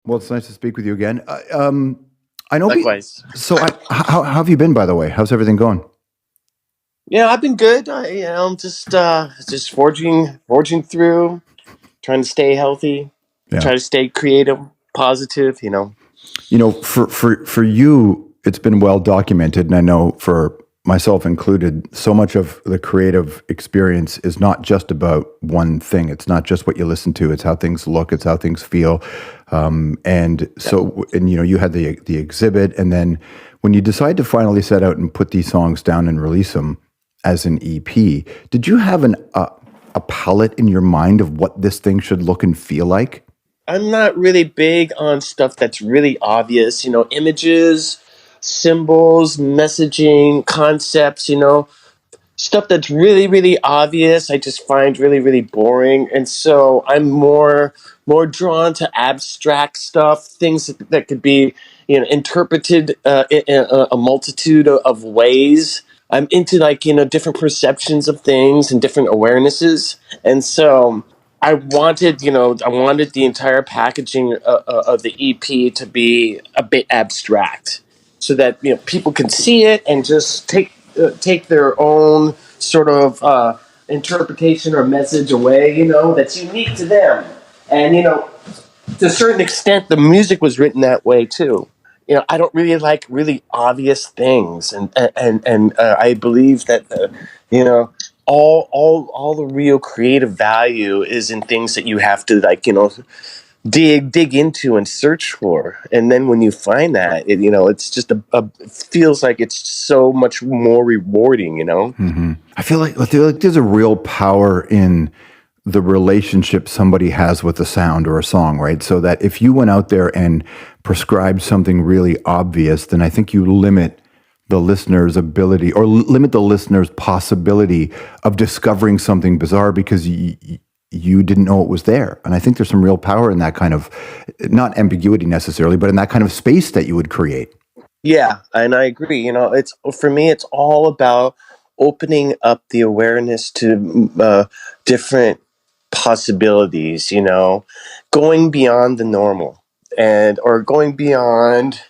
Well, it's nice to speak with you again. I know. Likewise. How have you been, by the way? How's everything going? Yeah, I've been good. I'm just forging through, trying to stay healthy, Yeah. try to stay creative, positive. For you, it's been well documented, and I know for myself included, so much of the creative experience is not just about one thing. It's not just what you listen to. It's how things look. It's how things feel. Yeah. You had the exhibit, and then when you decide to finally set out and put these songs down and release them as an EP, did you have a palette in your mind of what this thing should look and feel like? I'm not really big on stuff that's really obvious, images, symbols, messaging, concepts, stuff that's really really obvious I just find really really boring, and so I'm more drawn to abstract stuff, things that could be interpreted in a multitude of ways. I'm into like different perceptions of things and different awarenesses, and so I wanted the entire packaging of the EP to be a bit abstract, so that people can see it and just take their own sort of interpretation or message away. That's unique to them, and to a certain extent, the music was written that way too. I don't really like really obvious things, and I believe that you know all the real creative value is in things that you have to like dig into and search for, and then when you find that it's just it feels like it's so much more rewarding. I feel like there's a real power in the relationship somebody has with a sound or a song, right? So that if you went out there and prescribed something really obvious, then I think you limit the listener's ability or limit the listener's possibility of discovering something bizarre because you didn't know it was there. And I think there's some real power in that kind of, not ambiguity necessarily, but in that kind of space that you would create. Yeah, and I agree. It's for me, it's all about opening up the awareness to different possibilities. Going beyond the normal, and or going beyond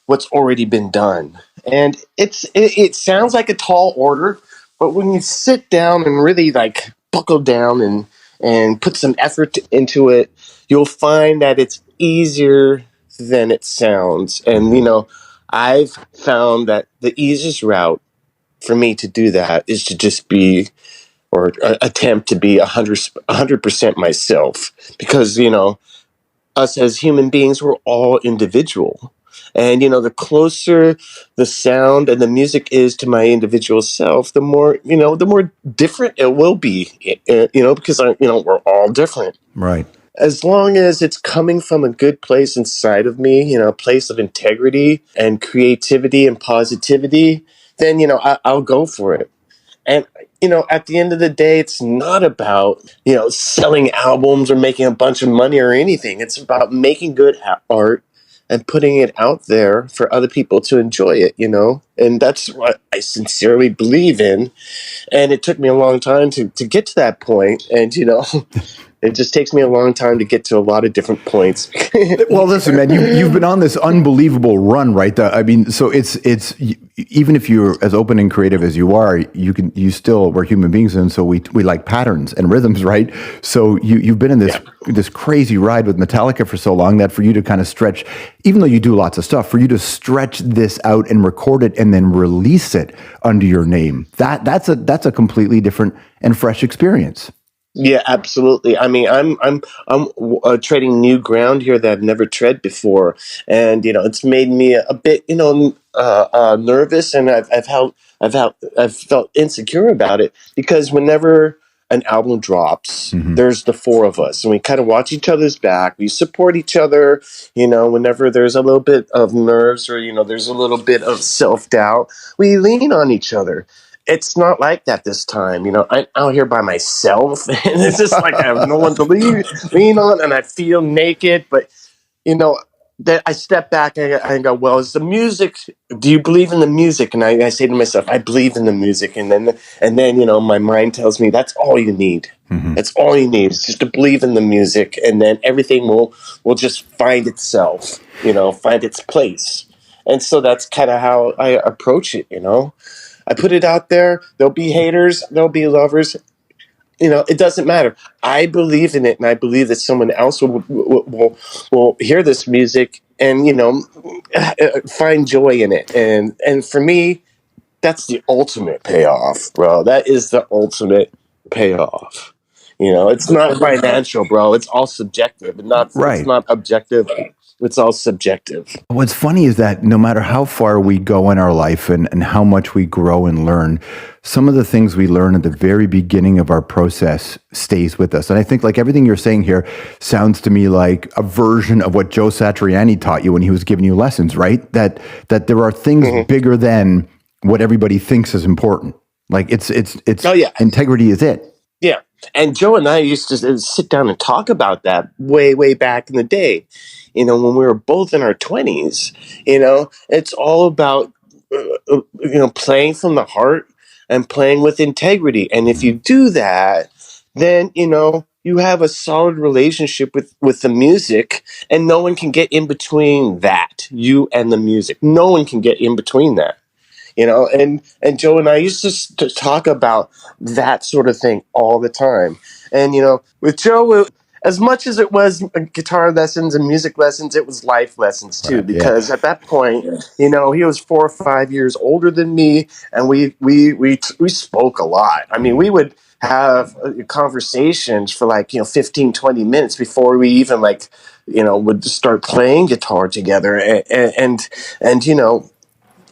what's already been done. And it sounds like a tall order, but when you sit down and really like buckle down and put some effort into it, you'll find that it's easier than it sounds. And I've found that the easiest route for me to do that is to just be or attempt to be 100% myself, because us as human beings, we're all individual. And the closer the sound and the music is to my individual self, the more different it will be. Because we're all different. Right. As long as it's coming from a good place inside of me, a place of integrity and creativity and positivity, then I'll go for it. And at the end of the day, it's not about selling albums or making a bunch of money or anything. It's about making good art and putting it out there for other people to enjoy it. And that's what I sincerely believe in. And it took me a long time to get to that point. And it just takes me a long time to get to a lot of different points. Well, listen, man, you've been on this unbelievable run, right? I mean, so it's even if you're as open and creative as you are, you still, we're human beings, and so we like patterns and rhythms, right? So you've been in this crazy ride with Metallica for so long that for you to kind of stretch, even though you do lots of stuff, for you to stretch this out and record it and then release it under your name, that's a completely different and fresh experience. Yeah, absolutely. I mean, I'm treading new ground here that I've never tread before, and it's made me a bit nervous, and I've felt insecure about it, because whenever an album drops, Mm-hmm. there's the four of us, and we kind of watch each other's back. We support each other. Whenever there's a little bit of nerves, or there's a little bit of self doubt, we lean on each other. It's not like that this time. I'm out here by myself, and it's just like I have no one to lean on, and I feel naked. But you know, that I step back and I go, well, is the music? Do you believe in the music? And I say to myself, I believe in the music. And then my mind tells me that's all you need. Mm-hmm. That's all you need is just to believe in the music, and then everything will just find itself. Find its place. And so that's kind of how I approach it. I put it out there. There'll be haters. There'll be lovers. It doesn't matter. I believe in it, and I believe that someone else will hear this music and find joy in it. And for me, that's the ultimate payoff, bro. That is the ultimate payoff. It's not financial, bro. It's all subjective, and not it's Right. not objective. It's all subjective. What's funny is that no matter how far we go in our life and how much we grow and learn, some of the things we learn at the very beginning of our process stays with us. And I think like everything you're saying here sounds to me like a version of what Joe Satriani taught you when he was giving you lessons, right? That there are things bigger than what everybody thinks is important. Like it's Oh yeah. integrity is it. Yeah. And Joe and I used to sit down and talk about that way back in the day, when we were both in our 20s. It's all about, playing from the heart and playing with integrity. And if you do that, then, you have a solid relationship with the music, and no one can get in between that, you and the music. No one can get in between that. And Joe and I used to talk about that sort of thing all the time. And with Joe, as much as it was guitar lessons and music lessons, it was life lessons too. Right, yeah. Because at that point, he was 4 or 5 years older than me, and we spoke a lot. I mean, we would have conversations for 15, 20 minutes before we even would start playing guitar together. And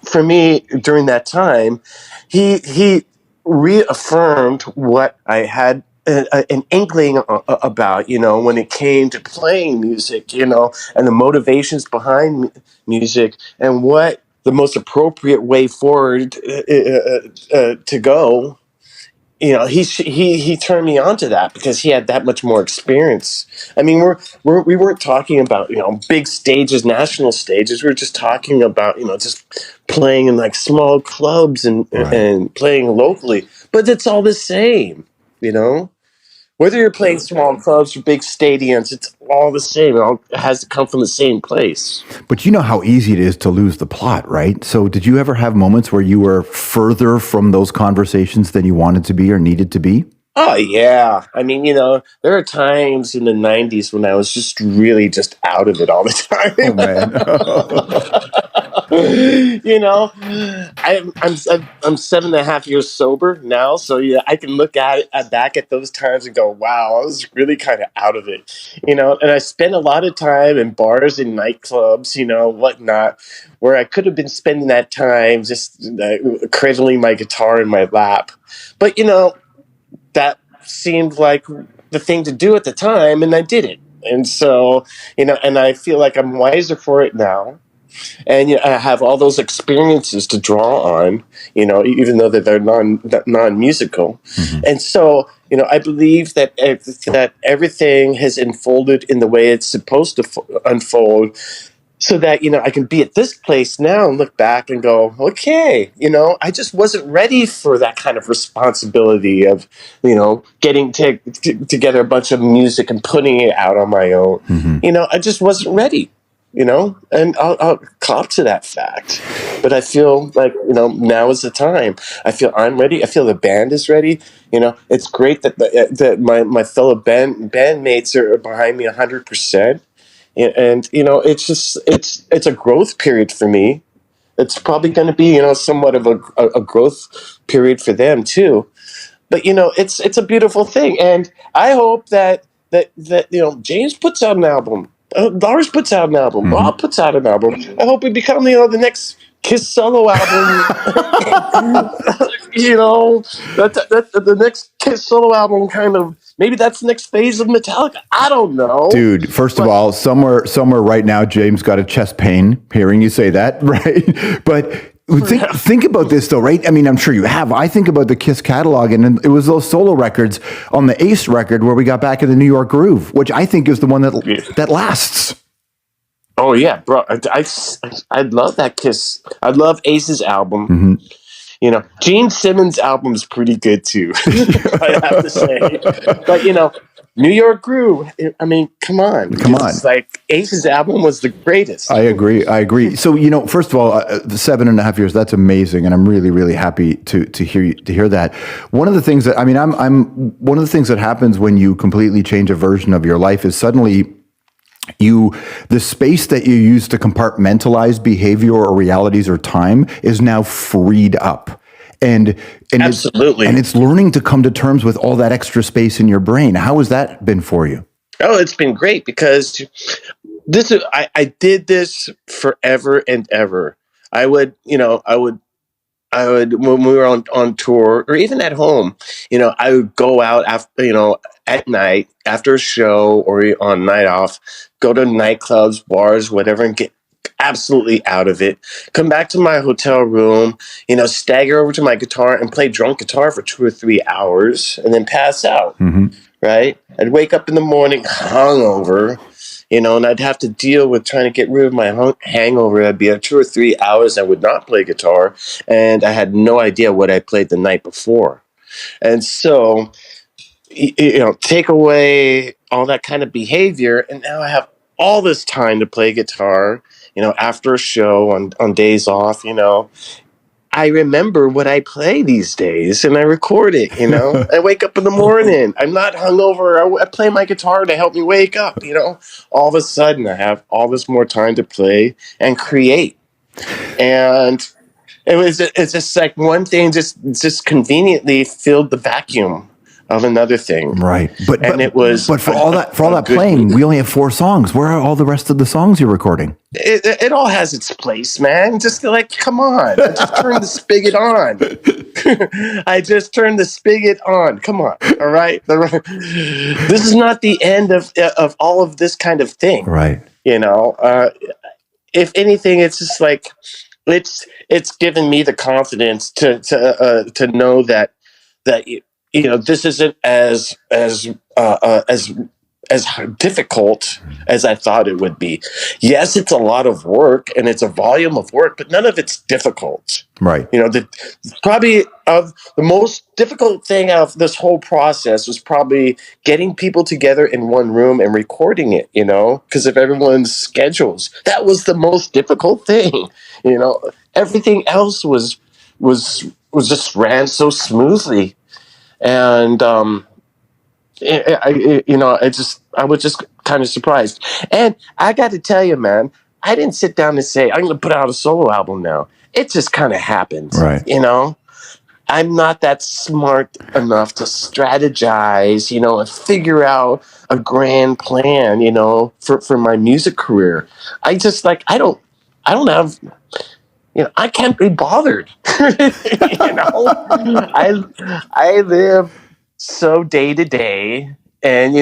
for me, during that time, he reaffirmed what I had an inkling about, when it came to playing music, and the motivations behind music, and what the most appropriate way forward to go. He turned me on to that because he had that much more experience. I mean, we weren't talking about big stages, national stages. We were just talking about just playing in small clubs and Right. and playing locally. But it's all the same, Whether you're playing small clubs or big stadiums, it's all the same. It has to come from the same place. But you know how easy it is to lose the plot, right? So did you ever have moments where you were further from those conversations than you wanted to be or needed to be? Oh yeah. I mean, there are times in the 90s when I was just really just out of it all the time. Oh man. I'm 7.5 years sober now, so yeah, I can look back at those times and go, wow, I was really kind of out of it, And I spent a lot of time in bars and nightclubs, whatnot, where I could have been spending that time just cradling my guitar in my lap, but that seemed like the thing to do at the time, and I did it. And so, and I feel like I'm wiser for it now. And I have all those experiences to draw on, even though that they're non-musical. Mm-hmm. And so, I believe that everything has unfolded in the way it's supposed to unfold, so that I can be at this place now and look back and go, okay, I just wasn't ready for that kind of responsibility of getting together a bunch of music and putting it out on my own. Mm-hmm. I just wasn't ready. And I'll cop to that fact. But I feel like now is the time. I feel I'm ready. I feel the band is ready. It's great that my fellow bandmates are behind me 100%. And it's just it's a growth period for me. It's probably going to be somewhat of a growth period for them too. But it's a beautiful thing, and I hope that James puts out an album, Lars puts out an album, Bob puts out an album. I hope we become the next Kiss solo album. That the next Kiss solo album kind of. Maybe that's the next phase of Metallica. I don't know. Dude, first of all, somewhere right now, James got a chest pain hearing you say that, right? But think about this though, right? I mean, I'm sure you have. I think about the Kiss catalog, and it was those solo records on the Ace record where we got back in the New York groove, which I think is the one that lasts. Oh yeah, bro. I love that Kiss. I love Ace's album. Hmm. Gene Simmons' album is pretty good too. I have to say, but New York Groove. I mean, come on. Come on. It's like Ace's album was the greatest. I agree. I agree. So, first of all, the 7.5 years, that's amazing. And I'm really, really happy to hear that. One of the things that, one of the things that happens when you completely change a version of your life is suddenly the space that you use to compartmentalize behavior or realities or time is now freed up. And Absolutely. it's learning to come to terms with all that extra space in your brain. How has that been for you? Oh, it's been great because I did this forever and ever. I would, when we were on tour or even at home, I would go out after, at night after a show or on night off, go to nightclubs, bars, whatever, and get absolutely out of it. Come back to my hotel room, stagger over to my guitar and play drunk guitar for 2 or 3 hours and then pass out. Mm-hmm. Right? I'd wake up in the morning hungover, and I'd have to deal with trying to get rid of my hangover. That'd be 2 or 3 hours. I would not play guitar, and I had no idea what I played the night before. And so, take away all that kind of behavior, and now I have all this time to play guitar. After a show on days off, I remember what I play these days and I record it, I wake up in the morning. I'm not hungover. I play my guitar to help me wake up, All of a sudden, I have all this more time to play and create. And it's just like one thing just conveniently filled the vacuum of another thing. Right. And it was. But for all that playing, we only have 4 songs. Where are all the rest of the songs you're recording? It all has its place, man. Just like, come on. I just turned the spigot on. I just turned the spigot on. Come on. All right. This is not the end of all of this kind of thing. Right. If anything, it's just like it's given me the confidence to know that this isn't as difficult as I thought it would be. Yes, it's a lot of work and it's a volume of work, but none of it's difficult. Right. Probably of the most difficult thing out of this whole process was probably getting people together in one room and recording it, because of everyone's schedules. That was the most difficult thing, Everything else was just ran so smoothly. And I was just kind of surprised. And I got to tell you, man, I didn't sit down and say, I'm going to put out a solo album now. It just kind of happened, right. I'm not that smart enough to strategize, and figure out a grand plan, for my music career. I just I don't have, I can't be bothered. I live so day to day and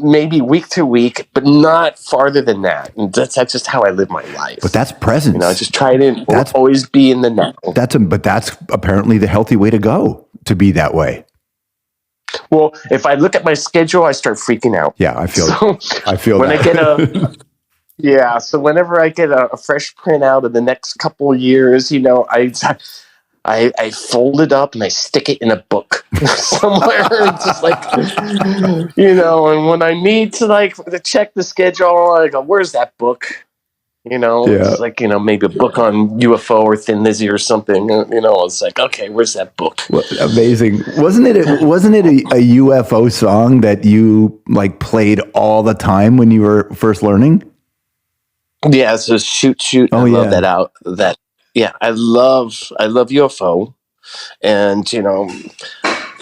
maybe week to week, but not farther than that. And that's just how I live my life. But that's presence. Just try to always be in the now. But that's apparently the healthy way to go, to be that way. Well, if I look at my schedule, I start freaking out. Yeah, I feel when that. So whenever I get a fresh printout of the next couple of years, I fold it up and I stick it in a book somewhere. Just and when I need to check the schedule, I go, where's that book? It's maybe a book on UFO or Thin Lizzy or something. It's like, okay, where's that book? Well, amazing. Wasn't it a UFO song that you played all the time when you were first learning? Yeah, so shoot. Oh, I love that out. Yeah, I love UFO, and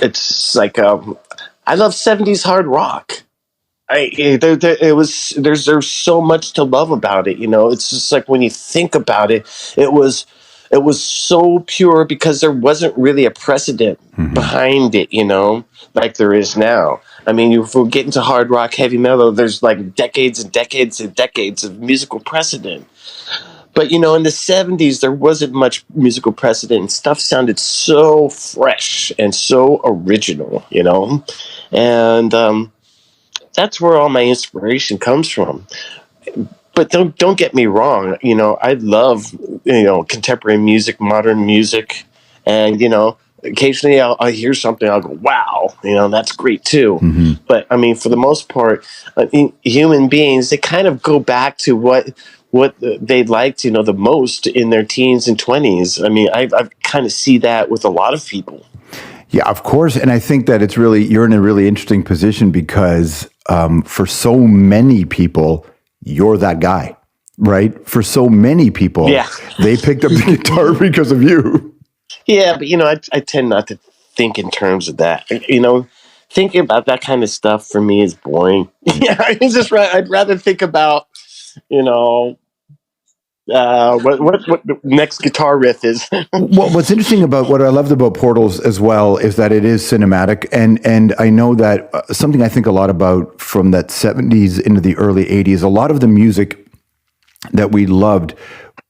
it's I love 70s hard rock. There's so much to love about it. It's just when you think about it, it was so pure because there wasn't really a precedent behind it. Like there is now. I mean, if we get into hard rock, heavy metal, there's decades and decades and decades of musical precedent. But, in the 70s, there wasn't much musical precedent. Stuff sounded so fresh and so original, And that's where all my inspiration comes from. but don't get me wrong. I love contemporary music, modern music, and occasionally I'll hear something. I'll go, wow, that's great too. But I mean, for the most part, human beings, they kind of go back to what they liked, the most in their teens and 20s. I mean, I kind of see that with a lot of people. Yeah, of course. And I think that you're in a really interesting position because for so many people, you're that guy, right? For so many people, Yeah. they picked up the guitar because of you. Yeah, but I tend not to think in terms of that. Thinking about that kind of stuff for me is boring. Yeah, I'd rather think about you know what the next guitar riff is. Well, what's interesting about what I loved about Portals as well is that it is cinematic, and I know that something I think a lot about from that 70s into the early 80s, a lot of the music that we loved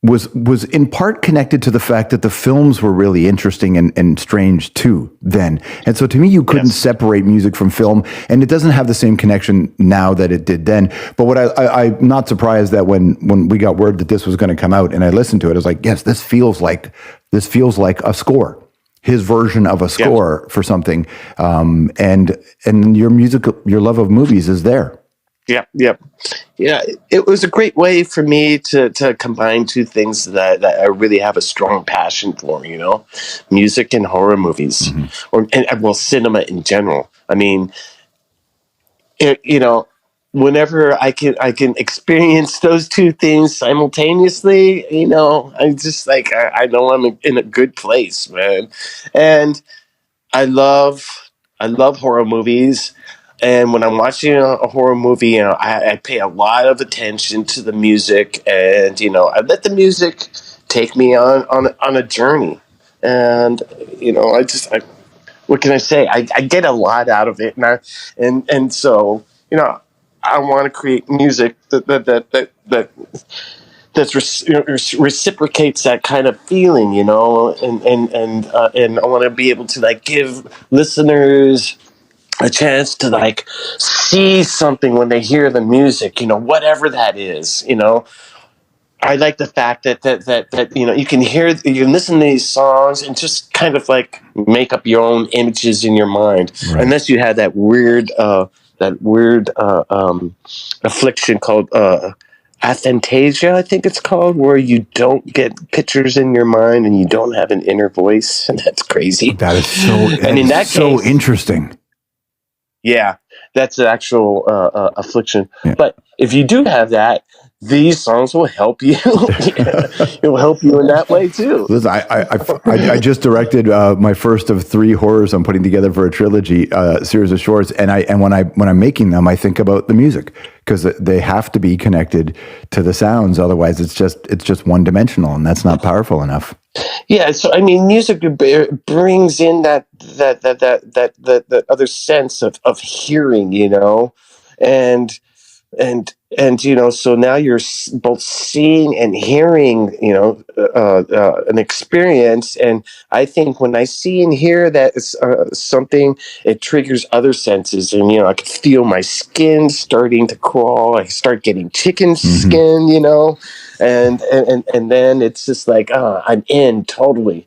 was in part connected to the fact that the films were really interesting and strange too then. And so to me, you couldn't separate music from film, and it doesn't have the same connection now that it did then. But what I'm not surprised that when we got word that this was going to come out and I listened to it, I was like, yes, this feels like a score. His version of a score for something. And your love of movies is there. Yep. Yeah, it was a great way for me to combine two things that I really have a strong passion for, music and horror movies, well, cinema in general. I mean, whenever I can experience those two things simultaneously, I just like, I know I'm in a good place, man. And I love horror movies, and when I'm watching a horror movie, I pay a lot of attention to the music, and I let the music take me on a journey, and what can I say? I get a lot out of it, and so I want to create music that reciprocates that kind of feeling, and I want to be able to like give listeners a chance to like see something when they hear the music, whatever that is. I like the fact that you can listen to these songs and just kind of like make up your own images in your mind, Right. unless you had that weird affliction called aphantasia, I think it's called, where you don't get pictures in your mind and you don't have an inner voice, and that's crazy. That is so. And in that so case, interesting. yeah, that's an actual affliction. Yeah. But if you do have that, these songs will help you. It will help you in that way too. Listen, I just directed my first of 3 horrors I'm putting together for a trilogy series of shorts, and when I'm making them, I think about the music because they have to be connected to the sounds. Otherwise, it's just one dimensional, and that's not powerful enough. Yeah, so I mean, music brings in that other sense of hearing, and so now you're both seeing and hearing, an experience. And I think when I see and hear that something, it triggers other senses, and I can feel my skin starting to crawl. I start getting chicken skin, and then it's just like, I'm in totally.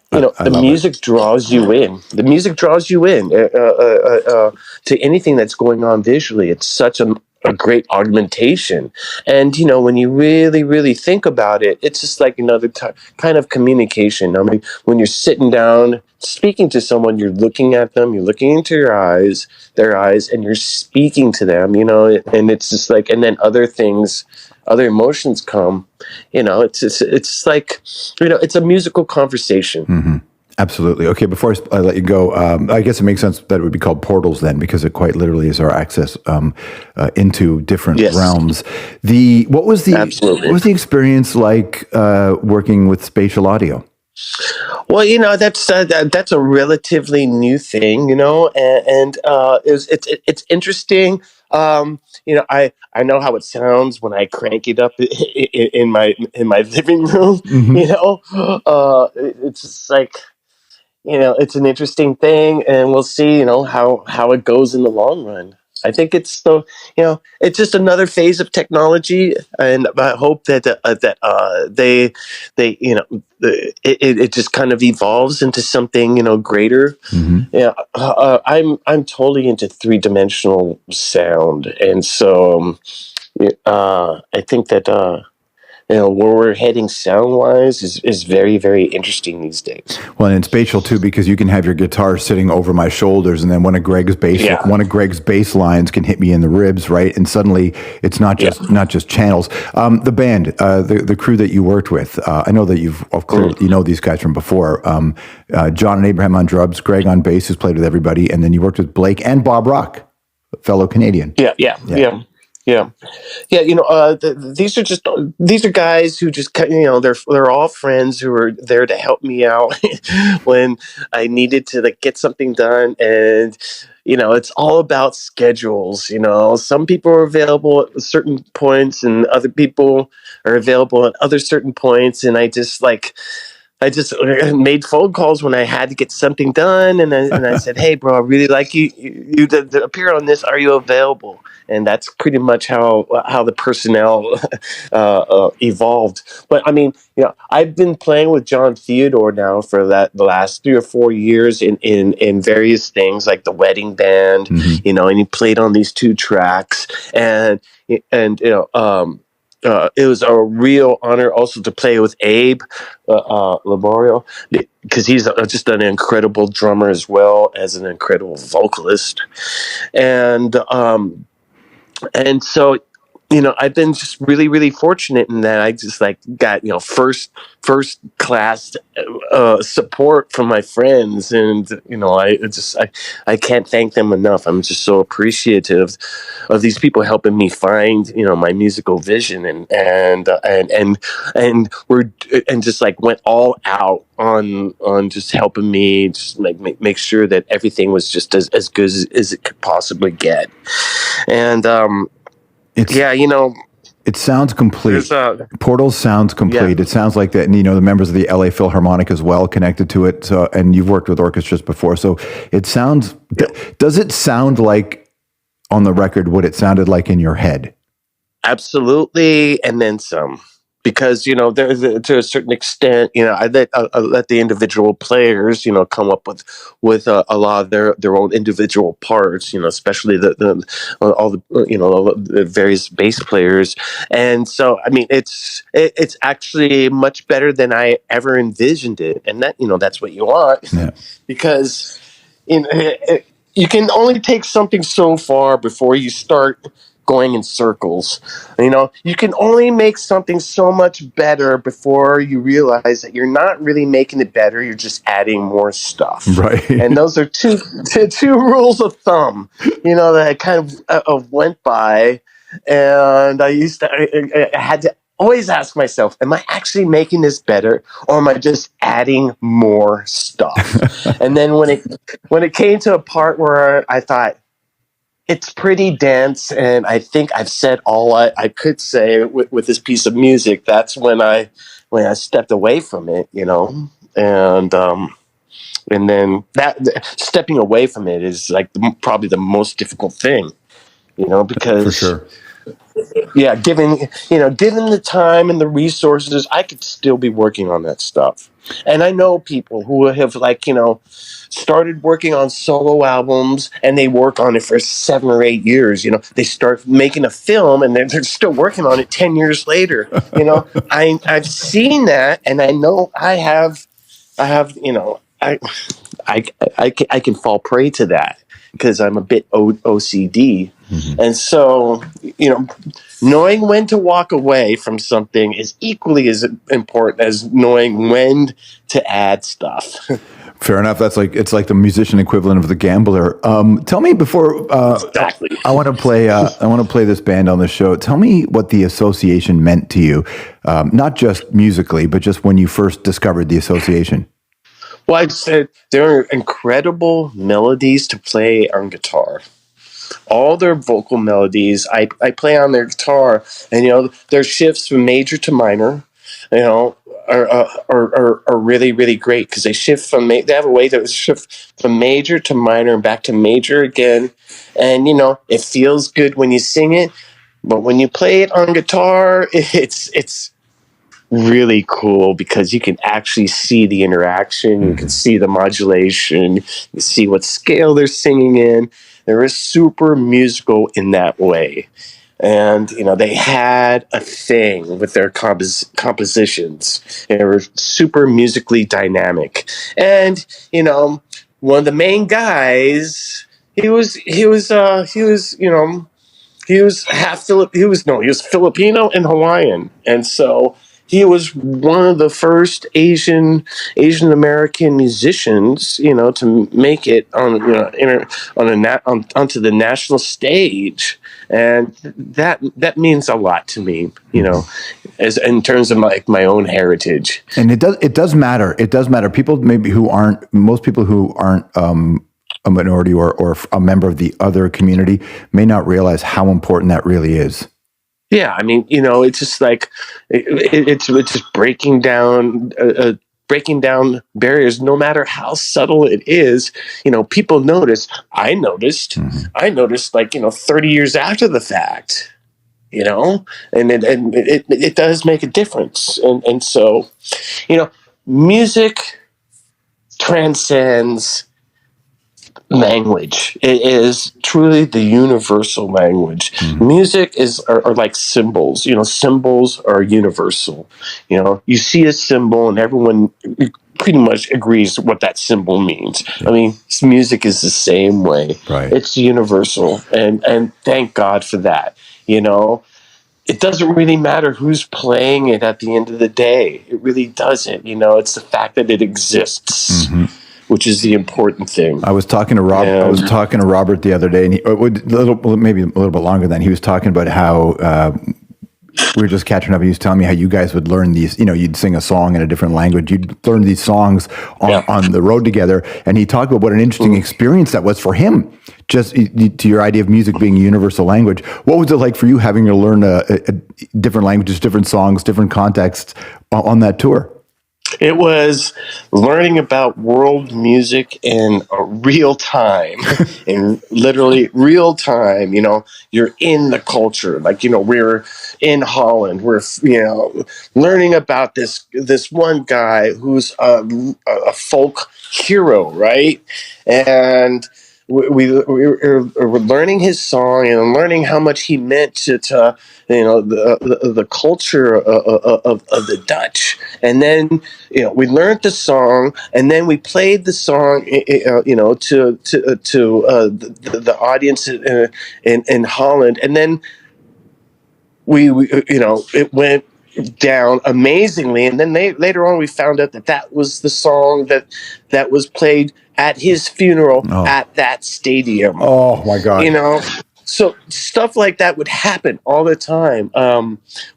The music draws you in. The music draws you in to anything that's going on visually. It's such a great augmentation. And, when you really, really think about it, it's just like another kind of communication. I mean, when you're sitting down, speaking to someone, you're looking at them, you're looking into their eyes, and you're speaking to them, and it's just like, and then other emotions come, it's like, it's a musical conversation. Mm-hmm. Absolutely. Okay, before I let you go, I guess it makes sense that it would be called portals then, because it quite literally is our access into different realms. What was the experience like working with spatial audio? Well, that's a relatively new thing, and it's interesting. I know how it sounds when I crank it up in my living room. It's just like, it's an interesting thing, and we'll see, how it goes in the long run. I think it's so, it's just another phase of technology, and I hope that they it just kind of evolves into something greater. Hmm. Yeah, I'm totally into 3-dimensional sound, and so I think that where we're heading sound wise is very, very interesting these days. Well, and it's spatial too because you can have your guitar sitting over my shoulders, and then Yeah, one of Greg's bass lines can hit me in the ribs, right? And suddenly it's yeah. not just channels. The band, the crew that you worked with, I know that Mm. you know these guys from before. John and Abraham on drums, Greg on bass, who's played with everybody, and then you worked with Blake and Bob Rock, fellow Canadian. Yeah, yeah, Yeah. yeah, yeah. Yeah, these are guys who just they're all friends who are there to help me out when I needed to like get something done, and it's all about schedules. Some people are available at certain points, and other people are available at other certain points, and I just made phone calls when I had to get something done, and I said, "Hey, bro, I really like you to appear on this. Are you available?" And that's pretty much how the personnel evolved. But I mean, I've been playing with John Theodore now for the last 3 or 4 years in various things like the Wedding Band, Hmm. and he played on these 2 tracks, and it was a real honor also to play with Abe Laborio, because he's just an incredible drummer as well as an incredible vocalist, and so I've been just really, really fortunate in that I just like got first class support from my friends, and I can't thank them enough. I'm just so appreciative of these people helping me find my musical vision, and just like went all out on just helping me just make sure that everything was just as good as it could possibly get. And It's yeah, It sounds complete. there's a Portals sounds yeah. complete. It sounds like that, and the members of the LA Philharmonic as well connected to it. So, and you've worked with orchestras before, so it sounds. Yeah. Does it sound like on the record what it sounded like in your head? Absolutely, and then some. Because to a certain extent, I let the individual players, come up with a lot of their own individual parts, especially the all the various bass players, and so I mean it's actually much better than I ever envisioned it, and that's what you want, Yeah. because you can only take something so far before you start going in circles. You can only make something so much better before you realize that you're not really making it better, you're just adding more stuff. And Right. those are two rules of thumb, that I kind of went by. And I had to always ask myself, am I actually making this better, or am I just adding more stuff? And then when it came to a part where I thought, it's pretty dense, and I think I've said all I could say with this piece of music. That's when I stepped away from it, and then that stepping away from it is like probably the most difficult thing, For because sure. yeah, given the time and the resources, I could still be working on that stuff. And I know people who have started working on solo albums, and they work on it for 7 or 8 years. They start making a film, and they're still working on it 10 years later. I've seen that, and I know I have I can fall prey to that because I'm a bit OCD, Hmm. and so knowing when to walk away from something is equally as important as knowing when to add stuff. Fair enough. It's like the musician equivalent of the gambler. Tell me before Exactly. I want to play. I want to play this band on the show. Tell me what the association meant to you, not just musically, but just when you first discovered the association. Well, I'd say there are incredible melodies to play on guitar. All their vocal melodies, I play on their guitar, and their shifts from major to minor. You know, are really really great because they shift from they have a way to shift from major to minor and back to major again, and it feels good when you sing it, but when you play it on guitar, it's really cool because you can actually see the interaction, you can see the modulation, you see what scale they're singing in. They're super musical in that way. And they had a thing with their compositions. They were super musically dynamic. And one of the main guys, he was half Filip. He was Filipino and Hawaiian, and so he was one of the first Asian American musicians, to make it on onto the national stage, and that means a lot to me, as in terms of my own heritage. And it does matter. It does matter. People maybe most people who aren't a minority or a member of the other community may not realize how important that really is. Yeah, I mean, it's just like it's just breaking down barriers, no matter how subtle it is. People notice. I noticed. I noticed, like 30 years after the fact. And it does make a difference, and so music transcends language. It is truly the universal language. Music are like symbols. Symbols are universal. You see a symbol and everyone pretty much agrees what that symbol means. I mean, music is the same way. Right. It's universal, and thank God for that. It doesn't really matter who's playing it at the end of the day. It really doesn't. It's the fact that it exists, which is the important thing. I was talking to Rob. I was talking to Robert the other day, and maybe a little bit longer than he was talking about how we were just catching up. And he was telling me how you guys would learn these. You'd sing a song in a different language. You'd learn these songs on the road together. And he talked about what an interesting experience that was for him. Just to your idea of music being a universal language. What was it like for you having to learn a different languages, different songs, different contexts on that tour? It was learning about world music in real time, in literally real time. You're in the culture. Like, we're in Holland. We're, learning about this one guy who's a folk hero, right? And we're learning his song and learning how much he meant to the culture of the Dutch. And then we learned the song, and then we played the song to the audience in Holland, and then we it went down amazingly. And then later on we found out that was the song that was played at his funeral at that stadium. Oh my God. So stuff like that would happen all the time.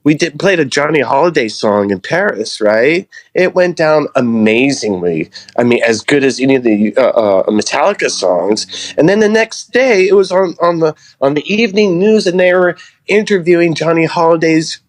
We played a Johnny Holiday song in Paris, right? It went down amazingly. I mean, as good as any of the Metallica songs. And then the next day, it was on the evening news, and they were interviewing Johnny Holiday's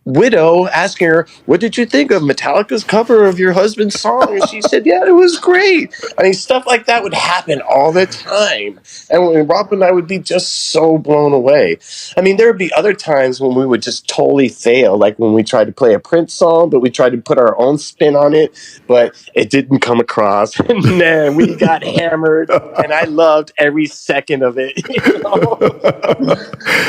widow, asking her, "What did you think of Metallica's cover of your husband's song?" And she said, "Yeah, it was great." I mean, stuff like that would happen all the time. And when Rob and I would be just so blown away. I mean, there would be other times when we would just totally fail, like when we tried to play a Prince song, but we tried to put our own spin on it, but it didn't come across. And then we got hammered, and I loved every second of it.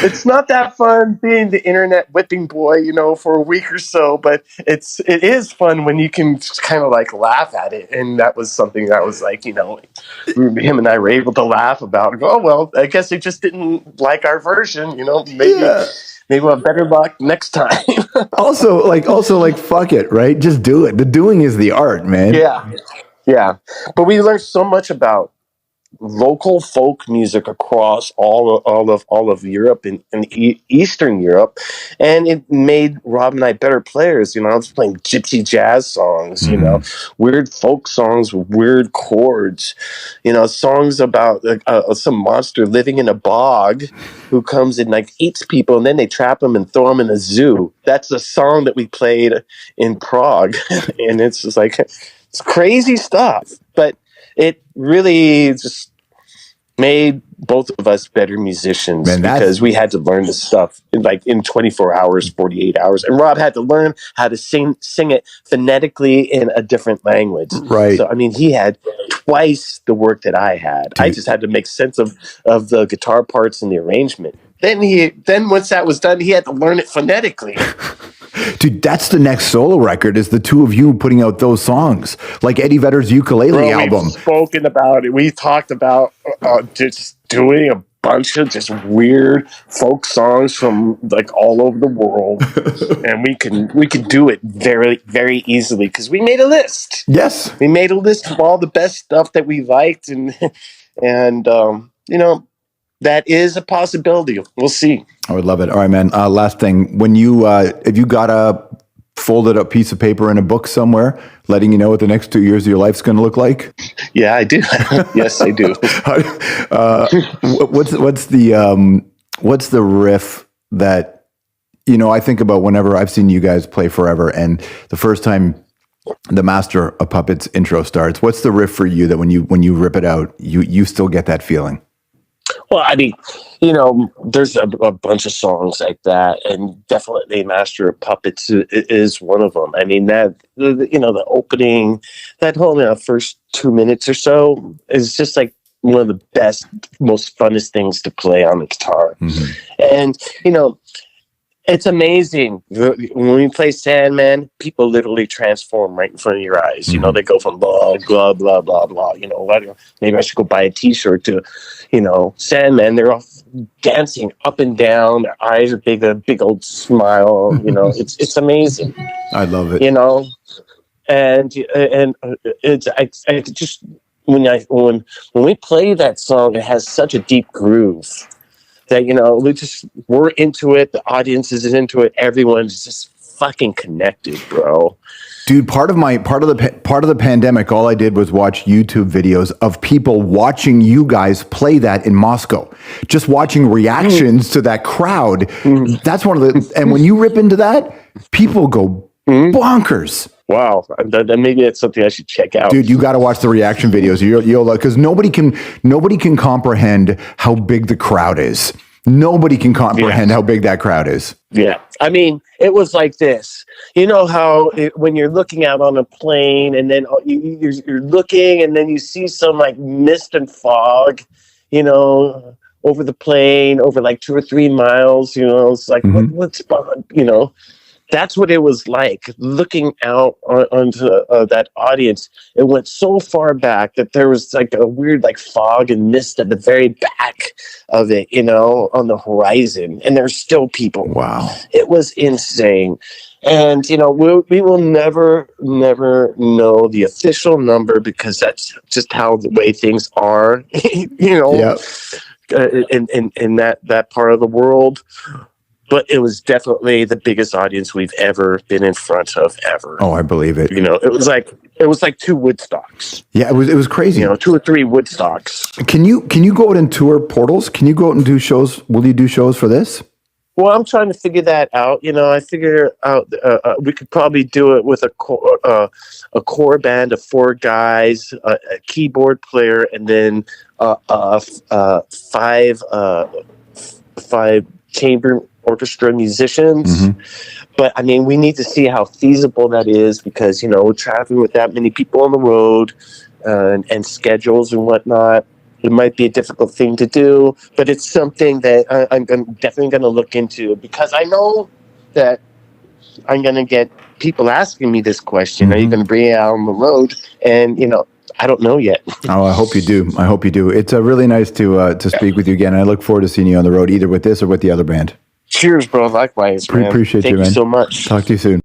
It's not that fun being the internet whipping boy, for a week or so, but it is fun when you can just kind of like laugh at it. And that was something that was like, him and I were able to laugh about and go, "Oh, well, I guess they just didn't like our version, maybe we'll have better luck next time." Also, fuck it, right? Just do it. The doing is the art, man. Yeah. But we learned so much about local folk music across all of Europe and Eastern Europe, and it made Rob and I better players. You know, I was playing gypsy jazz songs, you know, weird folk songs with weird chords, you know, songs about some monster living in a bog who comes and like eats people, and then they trap them and throw them in a zoo. That's the song that we played in Prague, and it's just like it's crazy stuff, but it really just made both of us better musicians. Man, because we had to learn this stuff in 24 hours, 48 hours. And Rob had to learn how to sing it phonetically in a different language. Right. So, I mean, he had twice the work that I had. I just had to make sense of the guitar parts and the arrangement. Then once that was done, he had to learn it phonetically. Dude, that's the next solo record, is the two of you putting out those songs, like Eddie Vedder's ukulele album. We've spoken about it. We talked about just doing a bunch of just weird folk songs from like all over the world, and we can do it very, very easily because we made a list. Yes, we made a list of all the best stuff that we liked, and you know, that is a possibility. We'll see. I would love it. All right, man. Last thing, when you if you got a folded up piece of paper in a book somewhere, letting you know what the next 2 years of your life's going to look like? Yeah, I do. Yes, I do. What's the riff that, you know, I think about whenever I've seen you guys play Forever, and the first time the Master of Puppets intro starts, what's the riff for you that when you rip it out, you still get that feeling? Well, I mean, you know, there's a bunch of songs like that, and definitely Master of Puppets is one of them. I mean, the opening, that whole first 2 minutes or so is just like one of the best, most funnest things to play on the guitar. Mm-hmm. And, you know, it's amazing. When we play Sandman, people literally transform right in front of your eyes. Mm-hmm. You know, they go from blah, blah, blah, blah, blah. You know, maybe I should go buy a T-shirt to, you know, Sandman. They're all dancing up and down. Their eyes are big, a big old smile. You know, it's amazing. I love it. You know, and it's I just when we play that song, it has such a deep groove that, you know, we're into it. The audience is into it. Everyone's just fucking connected, bro. Dude, part of the pandemic, all I did was watch YouTube videos of people watching you guys play that in Moscow, just watching reactions to that crowd. That's one of the, and when you rip into that, people go bonkers. Wow, then maybe that's something I should check out. Dude, you got to watch the reaction videos. You'll because nobody can comprehend how big the crowd is. Nobody can comprehend how big that crowd is. Yeah, I mean, it was like this. You know how when you're looking out on a plane, and then you're looking, and then you see some like mist and fog, you know, over the plane, over like 2 or 3 miles. You know, it's like what's behind, you know. That's what it was like looking out onto that audience. It went so far back that there was like a weird like fog and mist at the very back of it, you know, on the horizon. And there's still people. Wow. It was insane. And, you know, we will never know the official number because that's just how the way things are, you know, in that part of the world. But it was definitely the biggest audience we've ever been in front of ever. Oh, I believe it. You know, it was like 2 Woodstocks. Yeah, it was crazy. You know, 2 or 3 Woodstocks. Can you go out and tour Portals? Can you go out and do shows? Will you do shows for this? Well, I'm trying to figure that out. You know, I figure out we could probably do it with a core band of 4 guys, a keyboard player, and then 5 chamber orchestra musicians. But I mean, we need to see how feasible that is because, you know, traveling with that many people on the road and schedules and whatnot, it might be a difficult thing to do, but it's something that I'm definitely going to look into because I know that I'm going to get people asking me this question. Are you going to bring it out on the road? And, you know, I don't know yet. Oh, I hope you do. I hope you do. It's really nice to speak with you again. I look forward to seeing you on the road, either with this or with the other band. Cheers, bro. Likewise, man. Appreciate you, man. Thank you so much. Talk to you soon.